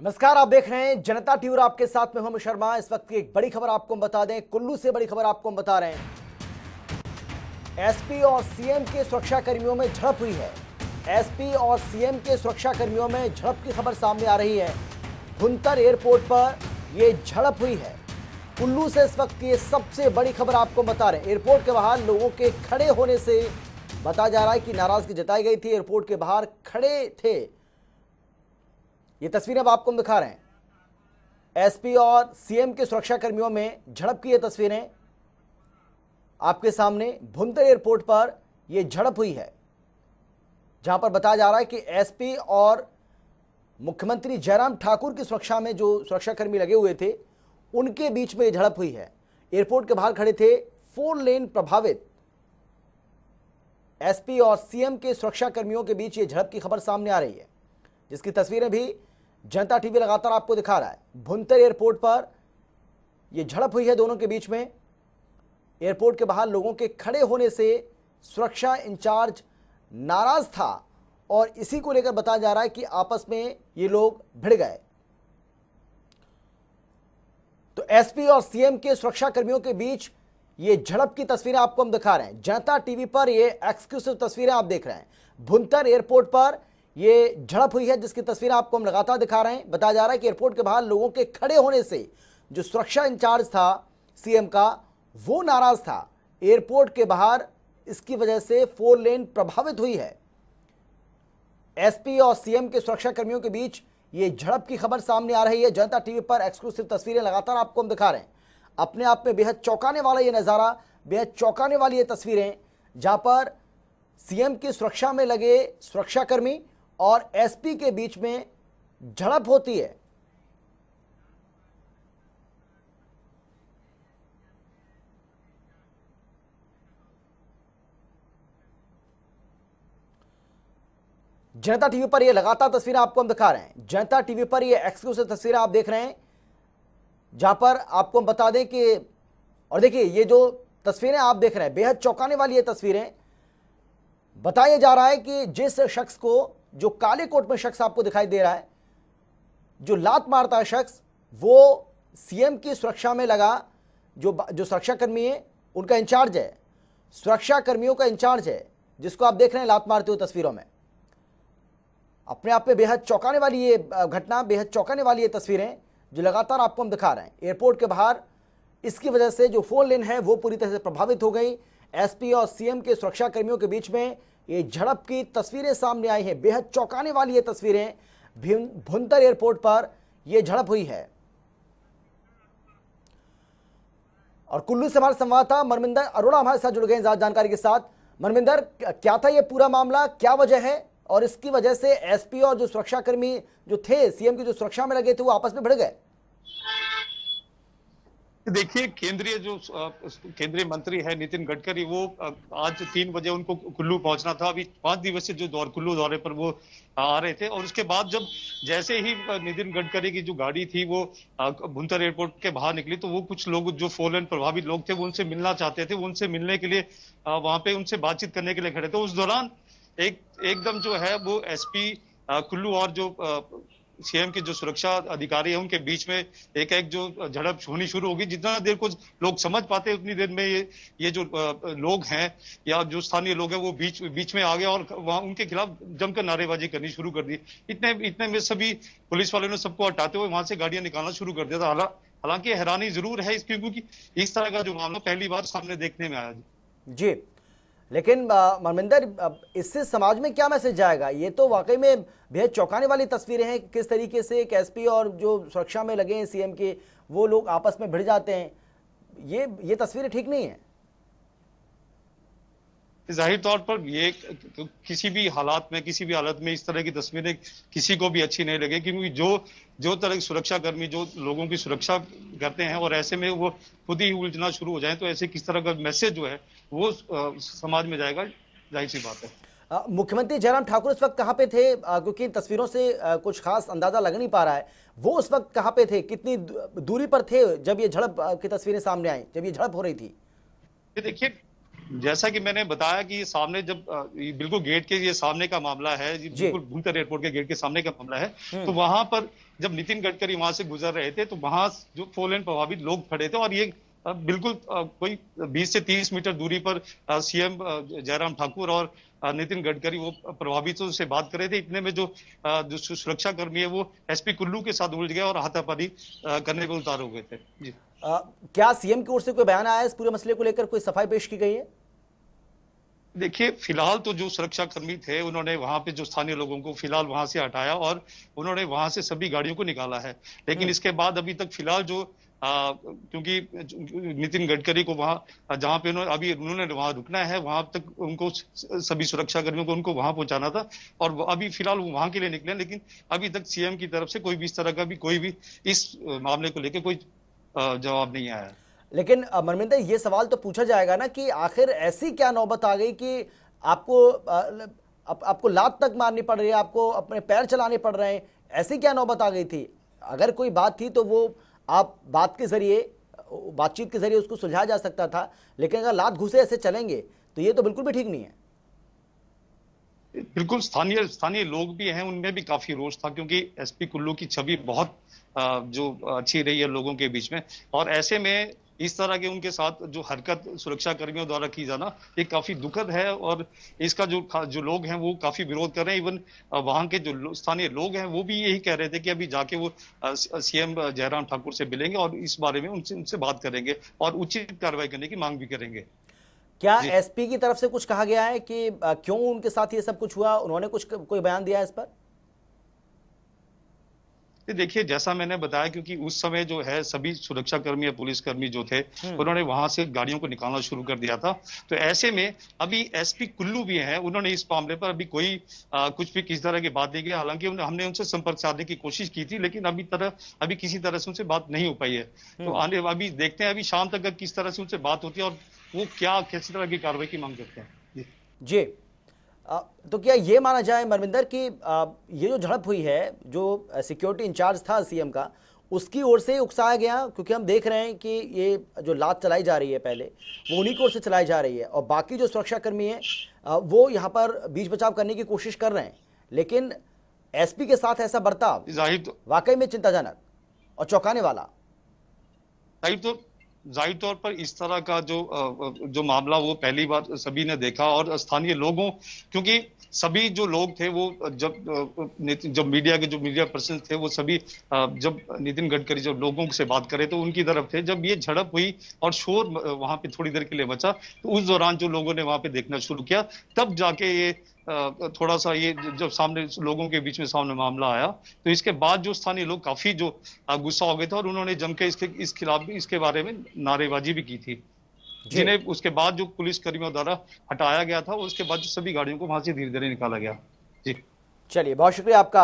नमस्कार, आप देख रहे हैं जनता टीवी और आपके साथ में हम शर्मा। इस वक्त की एक बड़ी खबर आपको हम बता दें, कुल्लू से बड़ी खबर आपको हम बता रहे हैं। एसपी और सीएम के सुरक्षा कर्मियों में झड़प हुई है। एसपी और सीएम के सुरक्षा कर्मियों में झड़प की खबर सामने आ रही है। भुंतर एयरपोर्ट पर यह झड़प हुई है। कुल्लू से इस वक्त की सबसे बड़ी खबर आपको बता रहे हैं। एयरपोर्ट के बाहर लोगों के खड़े होने से बताया जा रहा है कि नाराजगी जताई गई थी। एयरपोर्ट के बाहर खड़े थे। ये तस्वीरें अब आपको हम दिखा रहे हैं। एसपी और सीएम के सुरक्षा कर्मियों में झड़प की ये तस्वीरें आपके सामने। भुंतर एयरपोर्ट पर यह झड़प हुई है, जहां पर बताया जा रहा है कि एसपी और मुख्यमंत्री जयराम ठाकुर की सुरक्षा में जो सुरक्षाकर्मी लगे हुए थे, उनके बीच में यह झड़प हुई है। एयरपोर्ट के बाहर खड़े थे 4 लेन प्रभावित। एसपी और सीएम के सुरक्षा कर्मियों के बीच यह झड़प की खबर सामने आ रही है, जिसकी तस्वीरें भी जनता टीवी लगातार आपको दिखा रहा है। भुंतर एयरपोर्ट पर यह झड़प हुई है दोनों के बीच में। एयरपोर्ट के बाहर लोगों के खड़े होने से सुरक्षा इंचार्ज नाराज था और इसी को लेकर बताया जा रहा है कि आपस में ये लोग भिड़ गए। तो एसपी और सीएम के सुरक्षा कर्मियों के बीच ये झड़प की तस्वीरें आपको हम दिखा रहे हैं। जनता टीवी पर ये एक्सक्लूसिव तस्वीरें आप देख रहे हैं। भुंतर एयरपोर्ट पर ये झड़प हुई है, जिसकी तस्वीरें आपको हम लगातार दिखा रहे हैं। बताया जा रहा है कि एयरपोर्ट के बाहर लोगों के खड़े होने से जो सुरक्षा इंचार्ज था सीएम का, वो नाराज था। एयरपोर्ट के बाहर इसकी वजह से 4 लेन प्रभावित हुई है। एसपी और सीएम के सुरक्षा कर्मियों के बीच ये झड़प की खबर सामने आ रही है। जनता टीवी पर एक्सक्लूसिव तस्वीरें लगातार आपको हम दिखा रहे हैं। अपने आप में बेहद चौंकाने वाला ये नजारा, बेहद चौंकाने वाली ये तस्वीरें, जहां पर सीएम की सुरक्षा में लगे सुरक्षाकर्मी और एसपी के बीच में झड़प होती है। जनता टीवी पर ये लगातार तस्वीरें आपको हम दिखा रहे हैं। जनता टीवी पर ये एक्सक्लूसिव तस्वीरें आप देख रहे हैं, जहां पर आपको हम बता दें कि, और देखिए ये जो तस्वीरें आप देख रहे हैं, बेहद चौंकाने वाली ये तस्वीरें। बताया जा रहा है कि जिस शख्स को, जो काले कोट में शख्स आपको दिखाई दे रहा है, जो लात मारता है शख्स, वो सीएम की सुरक्षा में लगा जो सुरक्षाकर्मी है, उनका इंचार्ज है, सुरक्षा कर्मियों का इंचार्ज है, जिसको आप देख रहे हैं लात मारते हुए तस्वीरों में। अपने आप में बेहद चौंकाने वाली ये घटना, बेहद चौंकाने वाली ये तस्वीरें जो लगातार आपको हम दिखा रहे हैं। एयरपोर्ट के बाहर इसकी वजह से जो 4 लेन है वो पूरी तरह से प्रभावित हो गई। एसपी और सीएम के सुरक्षा कर्मियों के बीच में ये झड़प की तस्वीरें सामने आई हैं। बेहद चौंकाने वाली ये तस्वीरें। भुंतर एयरपोर्ट पर यह झड़प हुई है। और कुल्लू से हमारे संवाददाता मनविंदर अरोड़ा हमारे साथ जुड़ गए हैं ज्यादा जानकारी के साथ। मनविंदर, क्या था ये पूरा मामला, क्या वजह है, और इसकी वजह से एसपी और जो सुरक्षाकर्मी जो थे सीएम की जो सुरक्षा में लगे थे, वो आपस में भिड़ गए? देखिए, केंद्रीय मंत्री है नितिन गडकरी, वो आज 3 बजे उनको कुल्लू पहुंचना था। अभी 5 दिवसीय जो कुल्लू दौरे पर वो आ रहे थे, और उसके बाद जब जैसे ही नितिन गडकरी की जो गाड़ी थी वो भुंतर एयरपोर्ट के बाहर निकली, तो वो कुछ लोग जो 4 लेन प्रभावित लोग थे वो उनसे मिलना चाहते थे। वो उनसे मिलने के लिए वहां पे उनसे बातचीत करने के लिए खड़े थे। उस दौरान एकदम जो है वो एसपी कुल्लू और जो सीएम के जो सुरक्षा अधिकारी है उनके बीच में एक जो झड़प होनी शुरू होगी। जितना देर को लोग समझ पाते हैं उतनी देर में ये जो लोग हैं या जो स्थानीय लोग हैं वो बीच में आ गए और वहां उनके खिलाफ जमकर नारेबाजी करनी शुरू कर दी। इतने में सभी पुलिस वालों ने सबको हटाते हुए वहां से गाड़ियां निकालना शुरू कर दिया था। हालांकि हैरानी जरूर है क्योंकि इस तरह का जो मामला पहली बार सामने देखने में आया जी। लेकिन मनविंदर, इससे समाज में क्या मैसेज जाएगा? ये तो वाकई में बेहद चौंकाने वाली तस्वीरें हैं। किस तरीके से एक एसपी और जो सुरक्षा में लगे हैं सीएम के, वो लोग आपस में भिड़ जाते हैं। ये तस्वीरें ठीक नहीं है। जाहिर तौर पर ये किसी भी हालत में इस तरह की तस्वीरें किसी को भी अच्छी नहीं लगे, क्योंकि जो तरह की सुरक्षा कर्मी जो लोगों की सुरक्षा करते हैं और ऐसे में वो खुद ही उलझना शुरू हो जाए, तो ऐसे किस तरह का मैसेज जो है वो समाज में जाएगा, जाहिर सी बात है। मुख्यमंत्री जयराम ठाकुर इस वक्त कहाँ पे थे? क्योंकि तस्वीरों से कुछ खास अंदाजा लग नहीं पा रहा है। वो उस वक्त कहाँ पे थे, कितनी दूरी पर थे जब ये झड़प की तस्वीरें सामने आई, जब ये झड़प हो रही थी? देखिए, जैसा कि मैंने बताया कि ये सामने जब बिल्कुल गेट के ये सामने का मामला है, बिल्कुल भुंतर एयरपोर्ट के गेट के सामने का मामला है, तो वहां पर जब नितिन गडकरी वहां से गुजर रहे थे तो वहां जो फोलेन प्रभावित लोग खड़े थे और ये बिल्कुल कोई 20 से 30 मीटर दूरी पर सीएम जयराम ठाकुर और नितिन गडकरी वो प्रभावितों से बात कर रहे थे। इतने में जो सुरक्षा कर्मी है वो एसपी कुल्लू के साथ उलझ गए और हाथापाई करने पर उतार हो गए थे जी। क्या सीएम की ओर से कोई बयान आया है इस पूरे मसले को लेकर, कोई सफाई पेश की गई है? देखिए फिलहाल तो जो सुरक्षा कर्मी थे उन्होंने वहां पे जो स्थानीय लोगों को फिलहाल वहां से हटाया और उन्होंने वहां से सभी गाड़ियों को निकाला है। लेकिन इसके बाद अभी तक फिलहाल जो क्योंकि नितिन गडकरी को वहां जहां पे उन्होंने वहां रुकना है वहां तक उनको सभी सुरक्षा कर्मियों को उनको वहां पहुंचाना था और अभी फिलहाल वो वहां के लिए निकले। लेकिन अभी तक सीएम की तरफ से कोई भी इस तरह का भी कोई भी इस मामले को लेकर कोई जवाब नहीं आया है। लेकिन मनविंदर, ये सवाल तो पूछा जाएगा ना कि आखिर ऐसी क्या नौबत आ गई कि आपको आपको लात तक मारनी पड़ रही है, आपको अपने पैर चलाने पड़ रहे हैं? ऐसी क्या नौबत आ गई थी? अगर कोई बात थी तो वो आप बातचीत के जरिए उसको सुलझाया जा सकता था, लेकिन अगर लात घुसे ऐसे चलेंगे तो ये तो बिल्कुल भी ठीक नहीं है। बिल्कुल स्थानीय लोग भी हैं, उनमें भी काफी रोष था क्योंकि एसपी कुल्लू की छवि बहुत जो अच्छी रही है लोगों के बीच में। और ऐसे में इस तरह के उनके साथ जो हरकत सुरक्षा कर्मियों द्वारा की जाना ये काफी दुखद है और इसका जो लोग हैं वो काफी विरोध कर रहे हैं। इवन वहां के जो स्थानीय लोग हैं वो भी यही कह रहे थे कि अभी जाके वो सीएम जयराम ठाकुर से मिलेंगे और इस बारे में उनसे बात करेंगे और उचित कार्रवाई करने की मांग भी करेंगे। क्या एसपी की तरफ से कुछ कहा गया है कि क्यों उनके साथ ये सब कुछ हुआ? उन्होंने कोई बयान दिया है इस पर? देखिए जैसा मैंने बताया क्योंकि उस समय जो है सभी सुरक्षा कर्मी या पुलिसकर्मी जो थे उन्होंने वहां से गाड़ियों को निकालना शुरू कर दिया था। तो ऐसे में अभी एसपी कुल्लू भी हैं, उन्होंने इस मामले पर अभी कोई कुछ भी किसी तरह की बात नहीं की। हालांकि हमने उनसे संपर्क साधने की कोशिश की थी लेकिन अभी किसी तरह से उनसे बात नहीं हो पाई है। तो अभी देखते हैं अभी शाम तक किस तरह से उनसे बात होती है और वो किस तरह की कार्रवाई की मांग करते हैं जी। तो क्या ये माना जाए मनविंदर कि ये जो झड़प हुई है, जो सिक्योरिटी इंचार्ज था सीएम का, उसकी ओर से उकसाया गया? क्योंकि हम देख रहे हैं कि ये जो लात चलाई जा रही है पहले वो उन्हीं की ओर से चलाई जा रही है और बाकी जो सुरक्षा कर्मी हैं वो यहाँ पर बीच बचाव करने की कोशिश कर रहे हैं, लेकिन एसपी के साथ ऐसा बर्ताव वाकई में चिंताजनक और चौंकाने वाला। जाहिर तौर पर इस तरह का जो मामला वो पहली बार सभी ने देखा और स्थानीय लोगों, क्योंकि सभी जो लोग थे वो जब मीडिया पर्सन थे वो सभी जब नितिन गडकरी जब लोगों से बात करे तो उनकी तरफ थे। जब ये झड़प हुई और शोर वहां पे थोड़ी देर के लिए बचा तो उस दौरान जो लोगों ने वहां पे देखना शुरू किया तब जाके ये थोड़ा सा ये जब सामने लोगों के बीच में सामने मामला आया तो इसके बाद जो स्थानीय लोग काफी जो गुस्सा हो गए थे और उन्होंने जम के इस खिलाफ भी इसके बारे में नारेबाजी भी की थी, जिन्हें उसके बाद जो पुलिस कर्मियों द्वारा हटाया गया था उसके बाद सभी गाड़ियों को वहां से धीरे धीरे निकाला गया। जी चलिए, बहुत शुक्रिया आपका।